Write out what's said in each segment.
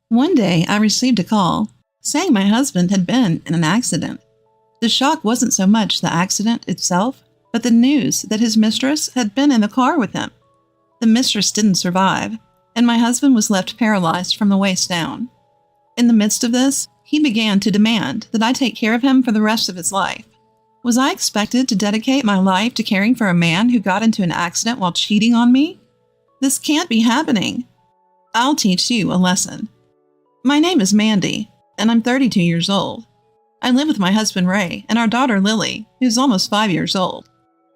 One day, I received a call saying my husband had been in an accident. The shock wasn't so much the accident itself, but the news that his mistress had been in the car with him. The mistress didn't survive, and my husband was left paralyzed from the waist down. In the midst of this, he began to demand that I take care of him for the rest of his life. Was I expected to dedicate my life to caring for a man who got into an accident while cheating on me? This can't be happening. I'll teach you a lesson. My name is Mandy, and I'm 32 years old. I live with my husband Ray and our daughter Lily, who's almost 5 years old.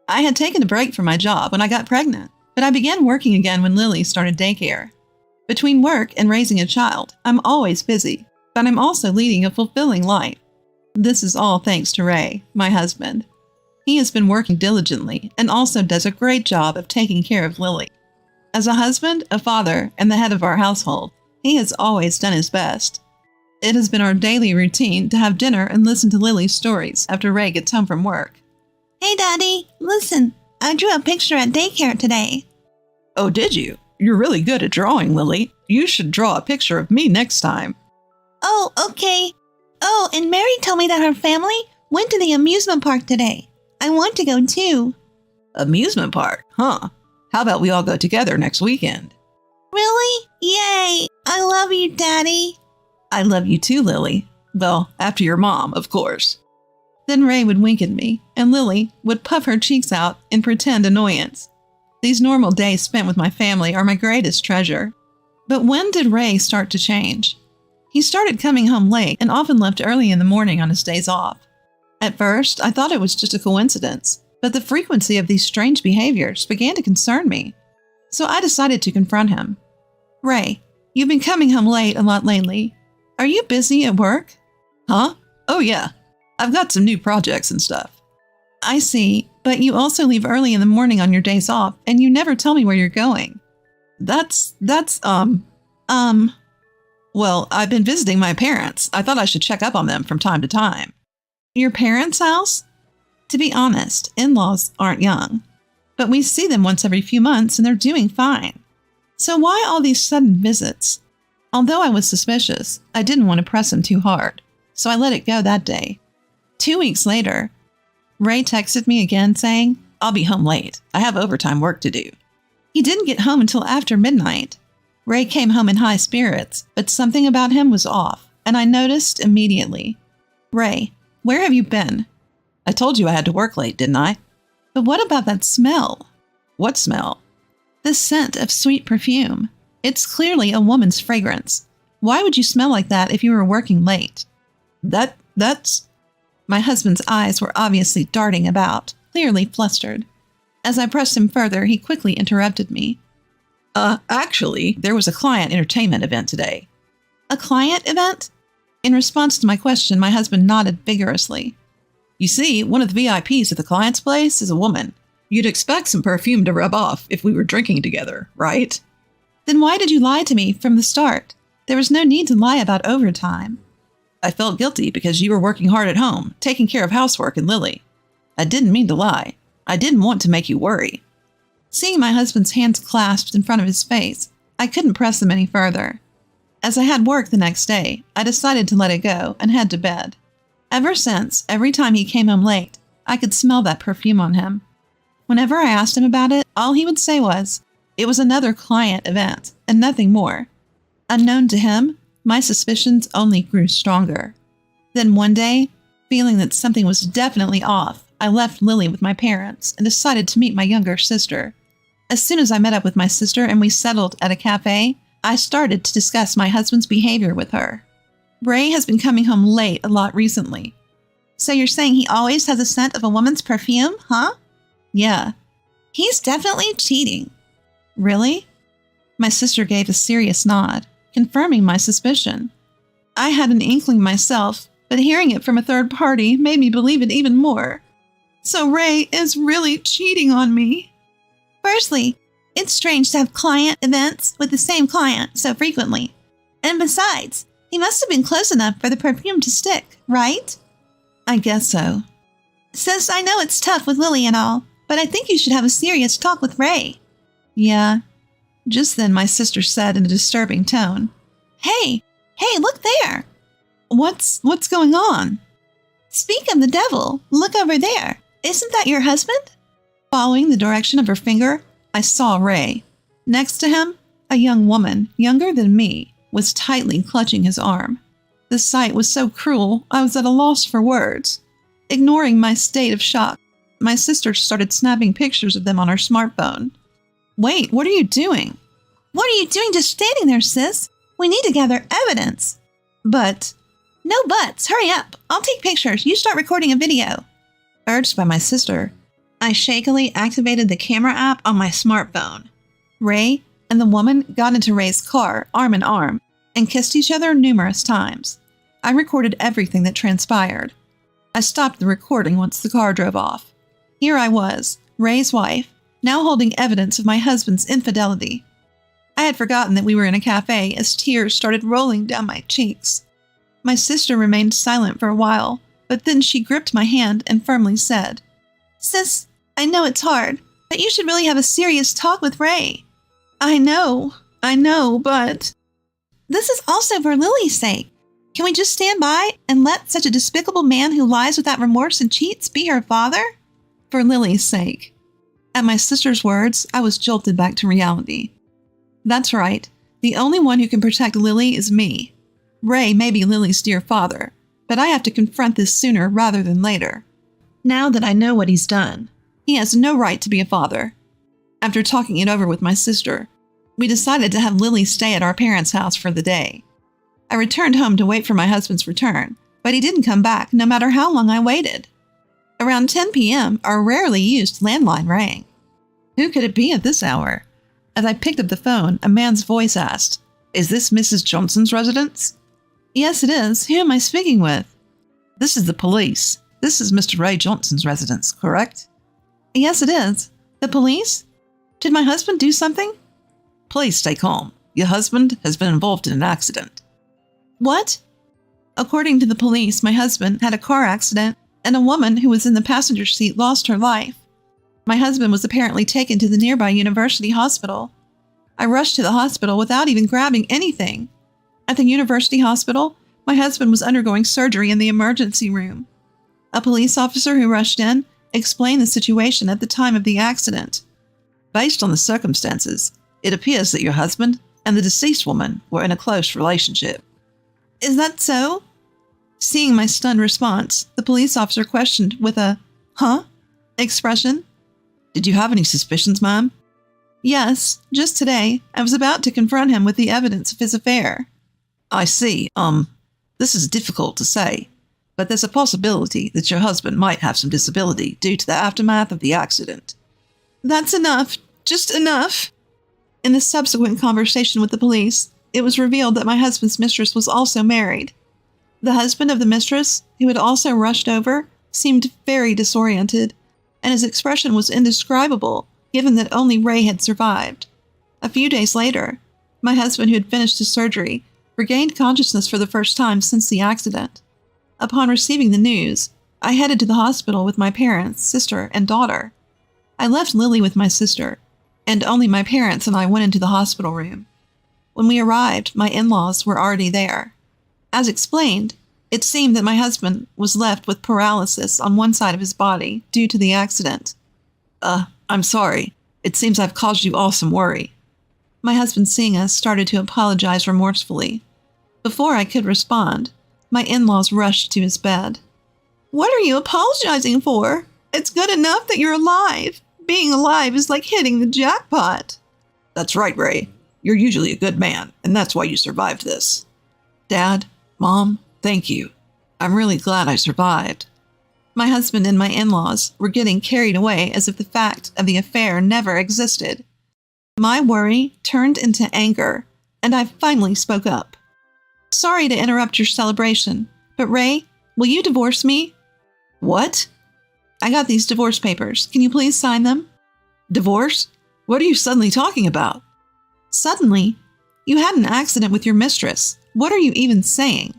I had taken a break from my job when I got pregnant, but I began working again when Lily started daycare. Between work and raising a child, I'm always busy, but I'm also leading a fulfilling life. This is all thanks to Ray, my husband. He has been working diligently and also does a great job of taking care of Lily. As a husband, a father, and the head of our household, he has always done his best. It has been our daily routine to have dinner and listen to Lily's stories after Ray gets home from work. Hey, Daddy, listen, I drew a picture at daycare today. Oh, did you? You're really good at drawing, Lily. You should draw a picture of me next time. Oh, okay. Oh, and Mary told me that her family went to the amusement park today. I want to go too. Amusement park, huh? How about we all go together next weekend? Really? Yay! I love you, Daddy. I love you too, Lily. Well, after your mom, of course. Then Ray would wink at me, and Lily would puff her cheeks out in pretend annoyance. These normal days spent with my family are my greatest treasure. But when did Ray start to change? He started coming home late and often left early in the morning on his days off. At first, I thought it was just a coincidence, but the frequency of these strange behaviors began to concern me. So I decided to confront him. Ray, you've been coming home late a lot lately. Are you busy at work? Huh? Oh yeah. I've got some new projects and stuff. I see, but you also leave early in the morning on your days off, and you never tell me where you're going. Well, I've been visiting my parents. I thought I should check up on them from time to time. Your parents' house? To be honest, in-laws aren't young. But we see them once every few months, and they're doing fine. So why all these sudden visits? Although I was suspicious, I didn't want to press him too hard, so I let it go that day. 2 weeks later, Ray texted me again saying, I'll be home late. I have overtime work to do. He didn't get home until after midnight. Ray came home in high spirits, but something about him was off, and I noticed immediately. Ray, where have you been? I told you I had to work late, didn't I? But what about that smell? What smell? The scent of sweet perfume. It's clearly a woman's fragrance. Why would you smell like that if you were working late? That's... My husband's eyes were obviously darting about, clearly flustered. As I pressed him further, he quickly interrupted me. Actually, there was a client entertainment event today. A client event? In response to my question, my husband nodded vigorously. You see, one of the VIPs at the client's place is a woman. You'd expect some perfume to rub off if we were drinking together, right? Then why did you lie to me from the start? There was no need to lie about overtime. I felt guilty because you were working hard at home, taking care of housework and Lily. I didn't mean to lie. I didn't want to make you worry. Seeing my husband's hands clasped in front of his face, I couldn't press them any further. As I had work the next day, I decided to let it go and head to bed. Ever since, every time he came home late, I could smell that perfume on him. Whenever I asked him about it, all he would say was, it was another client event, and nothing more. Unknown to him, my suspicions only grew stronger. Then one day, feeling that something was definitely off, I left Lily with my parents and decided to meet my younger sister. As soon as I met up with my sister and we settled at a cafe, I started to discuss my husband's behavior with her. Ray has been coming home late a lot recently. So you're saying he always has a scent of a woman's perfume, huh? Yeah. He's definitely cheating. Really? My sister gave a serious nod, confirming my suspicion. I had an inkling myself, but hearing it from a third party made me believe it even more. So Ray is really cheating on me. Firstly, it's strange to have client events with the same client so frequently. And besides, he must have been close enough for the perfume to stick, right? I guess so. Sis, I know it's tough with Lily and all, but I think you should have a serious talk with Ray. Yeah. Just then my sister said in a disturbing tone, Hey, Hey, look there! What's going on? Speak of the devil, look over there. Isn't that your husband? Following the direction of her finger, I saw Ray. Next to him, a young woman, younger than me, was tightly clutching his arm. The sight was so cruel, I was at a loss for words. Ignoring my state of shock, my sister started snapping pictures of them on her smartphone. Wait, what are you doing? What are you doing just standing there, sis? We need to gather evidence. But... No buts. Hurry up. I'll take pictures. You start recording a video. Urged by my sister, I shakily activated the camera app on my smartphone. Ray and the woman got into Ray's car, arm in arm, and kissed each other numerous times. I recorded everything that transpired. I stopped the recording once the car drove off. Here I was, Ray's wife, now holding evidence of my husband's infidelity. I had forgotten that we were in a cafe as tears started rolling down my cheeks. My sister remained silent for a while, but then she gripped my hand and firmly said, Sis, I know it's hard, but you should really have a serious talk with Ray. I know, but... This is also for Lily's sake. Can we just stand by and let such a despicable man who lies without remorse and cheats be her father? For Lily's sake. At my sister's words, I was jolted back to reality. That's right. The only one who can protect Lily is me. Ray may be Lily's dear father, but I have to confront this sooner rather than later. Now that I know what he's done, he has no right to be a father. After talking it over with my sister, we decided to have Lily stay at our parents' house for the day. I returned home to wait for my husband's return, but he didn't come back no matter how long I waited. Around 10 p.m., our rarely used landline rang. Who could it be at this hour? As I picked up the phone, a man's voice asked, "Is this Mrs. Johnson's residence?" "Yes, it is. Who am I speaking with?" "This is the police. This is Mr. Ray Johnson's residence, correct?" "Yes, it is. The police? Did my husband do something?" "Please stay calm. Your husband has been involved in an accident." "What?" "According to the police, my husband had a car accident and a woman who was in the passenger seat lost her life. My husband was apparently taken to the nearby university hospital. I rushed to the hospital without even grabbing anything. At the university hospital, my husband was undergoing surgery in the emergency room. A police officer who rushed in explained the situation at the time of the accident. Based on the circumstances, it appears that your husband and the deceased woman were in a close relationship." "Is that so?" Seeing my stunned response, the police officer questioned with a, "Huh?" expression. "Did you have any suspicions, ma'am?" "Yes, just today, I was about to confront him with the evidence of his affair." "I see. This is difficult to say, but there's a possibility that your husband might have some disability due to the aftermath of the accident." "That's enough. Just enough." In the subsequent conversation with the police, it was revealed that my husband's mistress was also married. The husband of the mistress, who had also rushed over, seemed very disoriented, and his expression was indescribable, given that only Ray had survived. A few days later, my husband, who had finished his surgery, regained consciousness for the first time since the accident. Upon receiving the news, I headed to the hospital with my parents, sister, and daughter. I left Lily with my sister, and only my parents and I went into the hospital room. When we arrived, my in-laws were already there. As explained, it seemed that my husband was left with paralysis on one side of his body due to the accident. I'm sorry. It seems I've caused you all some worry." My husband, seeing us, started to apologize remorsefully. Before I could respond, my in-laws rushed to his bed. "What are you apologizing for? It's good enough that you're alive. Being alive is like hitting the jackpot." "That's right, Ray. You're usually a good man, and that's why you survived this." "Dad, Mom, thank you. I'm really glad I survived." My husband and my in-laws were getting carried away as if the fact of the affair never existed. My worry turned into anger, and I finally spoke up. "Sorry to interrupt your celebration, but Ray, will you divorce me?" "What?" "I got these divorce papers. Can you please sign them?" "Divorce? What are you suddenly talking about?" "Suddenly? You had an accident with your mistress. What are you even saying?"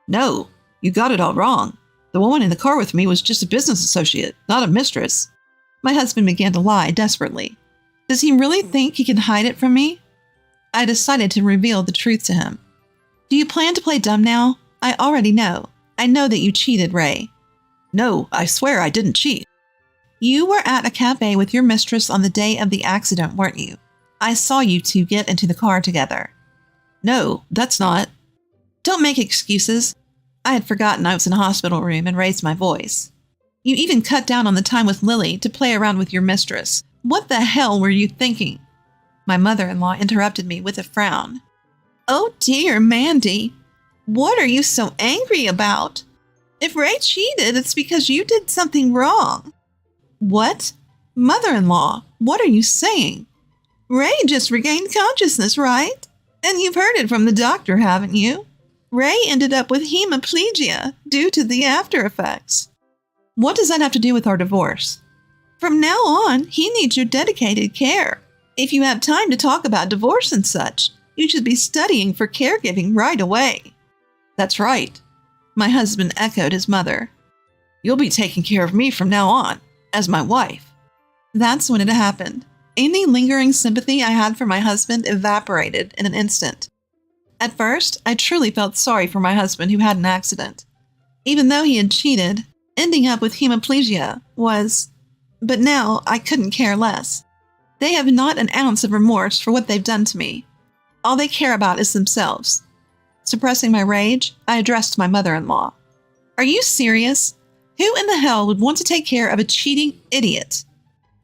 "No, you got it all wrong. The woman in the car with me was just a business associate, not a mistress." My husband began to lie desperately. Does he really think he can hide it from me? I decided to reveal the truth to him. Do you plan to play dumb now? I already know. I know that you cheated, Ray. No, I swear I didn't cheat. You were at a cafe with your mistress on the day of the accident, weren't you? I saw you two get into the car together. No, that's not. Don't make excuses. I had forgotten I was in a hospital room and raised my voice. You even cut down on the time with Lily to play around with your mistress. What the hell were you thinking? My mother-in-law interrupted me with a frown. Oh dear, Mandy. What are you so angry about? If Ray cheated, it's because you did something wrong. What? Mother-in-law, what are you saying? Ray just regained consciousness, right? And you've heard it from the doctor, haven't you? Ray ended up with hemiplegia due to the after effects. What does that have to do with our divorce? From now on, he needs your dedicated care. If you have time to talk about divorce and such, you should be studying for caregiving right away. That's right. My husband echoed his mother. You'll be taking care of me from now on, as my wife. That's when it happened. Any lingering sympathy I had for my husband evaporated in an instant. At first, I truly felt sorry for my husband who had an accident. Even though he had cheated, ending up with hemiplegia was... But now I couldn't care less. They have not an ounce of remorse for what they've done to me. All they care about is themselves. Suppressing my rage, I addressed my mother-in-law. Are you serious? Who in the hell would want to take care of a cheating idiot?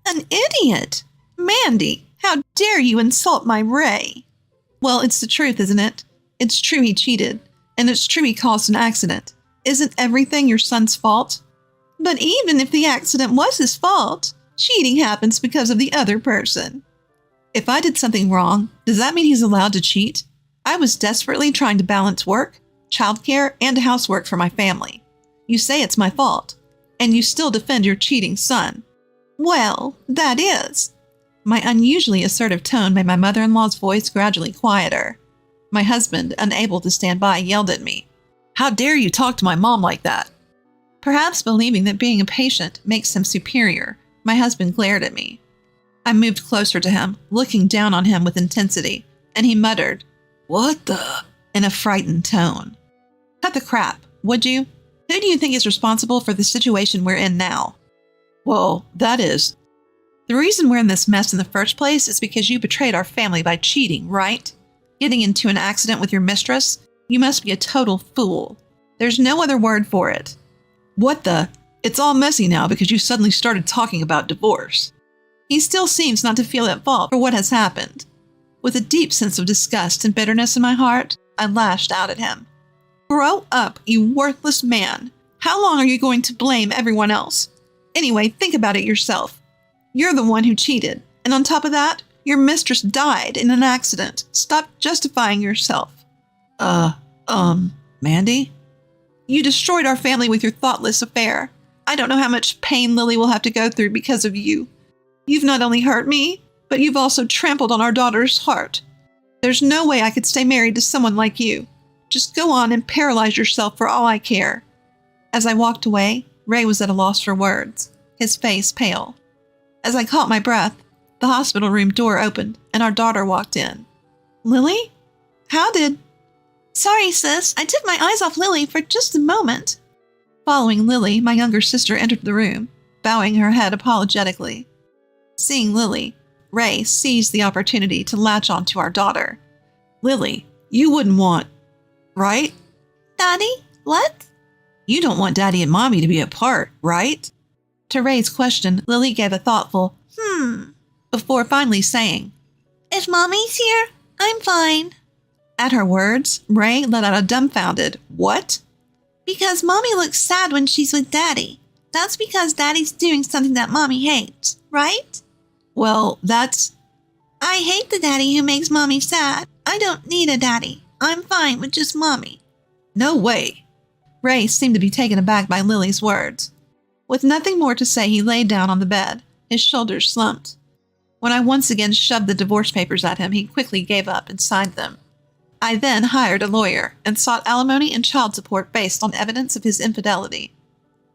An idiot? Mandy, how dare you insult my Ray? Well, it's the truth, isn't it? It's true he cheated, and it's true he caused an accident. Isn't everything your son's fault? But even if the accident was his fault, cheating happens because of the other person. If I did something wrong, does that mean he's allowed to cheat? I was desperately trying to balance work, childcare, and housework for my family. You say it's my fault, and you still defend your cheating son. Well, that is. My unusually assertive tone made my mother-in-law's voice gradually quieter. My husband, unable to stand by, yelled at me. How dare you talk to my mom like that? Perhaps believing that being a patient makes him superior, my husband glared at me. I moved closer to him, looking down on him with intensity, and he muttered, What the? In a frightened tone. Cut the crap, would you? Who do you think is responsible for the situation we're in now? Well, that is... The reason we're in this mess in the first place is because you betrayed our family by cheating, right? Getting into an accident with your mistress? You must be a total fool. There's no other word for it. What the? It's all messy now because you suddenly started talking about divorce. He still seems not to feel at fault for what has happened. With a deep sense of disgust and bitterness in my heart, I lashed out at him. Grow up, you worthless man. How long are you going to blame everyone else? Anyway, think about it yourself. You're the one who cheated, and on top of that, your mistress died in an accident. Stop justifying yourself. Mandy? You destroyed our family with your thoughtless affair. I don't know how much pain Lily will have to go through because of you. You've not only hurt me, but you've also trampled on our daughter's heart. There's no way I could stay married to someone like you. Just go on and paralyze yourself for all I care. As I walked away, Ray was at a loss for words, his face pale. As I caught my breath, the hospital room door opened and our daughter walked in. Lily? How did... Sorry, sis. I took my eyes off Lily for just a moment. Following Lily, my younger sister entered the room, bowing her head apologetically. Seeing Lily, Ray seized the opportunity to latch onto our daughter. Lily, you wouldn't want... Right? Daddy? What? You don't want Daddy and Mommy to be apart, right? To Ray's question, Lily gave a thoughtful, before finally saying, If Mommy's here, I'm fine. At her words, Ray let out a dumbfounded, What? Because Mommy looks sad when she's with Daddy. That's because Daddy's doing something that Mommy hates, right? Well, that's... I hate the daddy who makes Mommy sad. I don't need a daddy. I'm fine with just Mommy. No way. Ray seemed to be taken aback by Lily's words. With nothing more to say, he laid down on the bed, his shoulders slumped. When I once again shoved the divorce papers at him, he quickly gave up and signed them. I then hired a lawyer and sought alimony and child support based on evidence of his infidelity.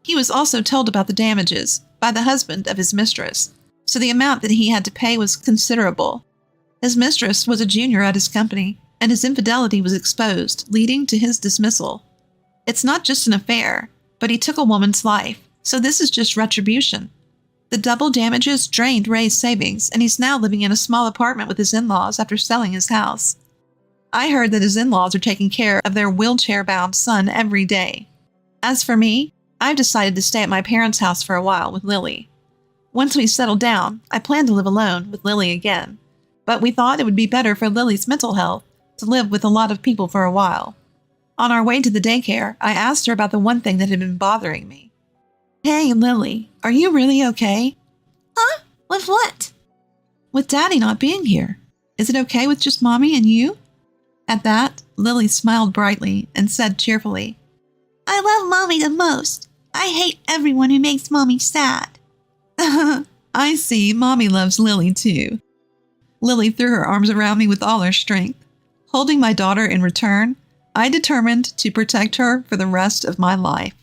He was also told about the damages by the husband of his mistress, so the amount that he had to pay was considerable. His mistress was a junior at his company, and his infidelity was exposed, leading to his dismissal. It's not just an affair, but he took a woman's life, so this is just retribution. The double damages drained Ray's savings, and he's now living in a small apartment with his in-laws after selling his house. I heard that his in-laws are taking care of their wheelchair-bound son every day. As for me, I've decided to stay at my parents' house for a while with Lily. Once we settle down, I plan to live alone with Lily again, but we thought it would be better for Lily's mental health to live with a lot of people for a while. On our way to the daycare, I asked her about the one thing that had been bothering me. "Hey, Lily, are you really okay?" Huh? With what? "With Daddy not being here. Is it okay with just Mommy and you?" At that, Lily smiled brightly and said cheerfully, I love Mommy the most. I hate everyone who makes Mommy sad. "I see, Mommy loves Lily too." Lily threw her arms around me with all her strength. Holding my daughter in return, I determined to protect her for the rest of my life.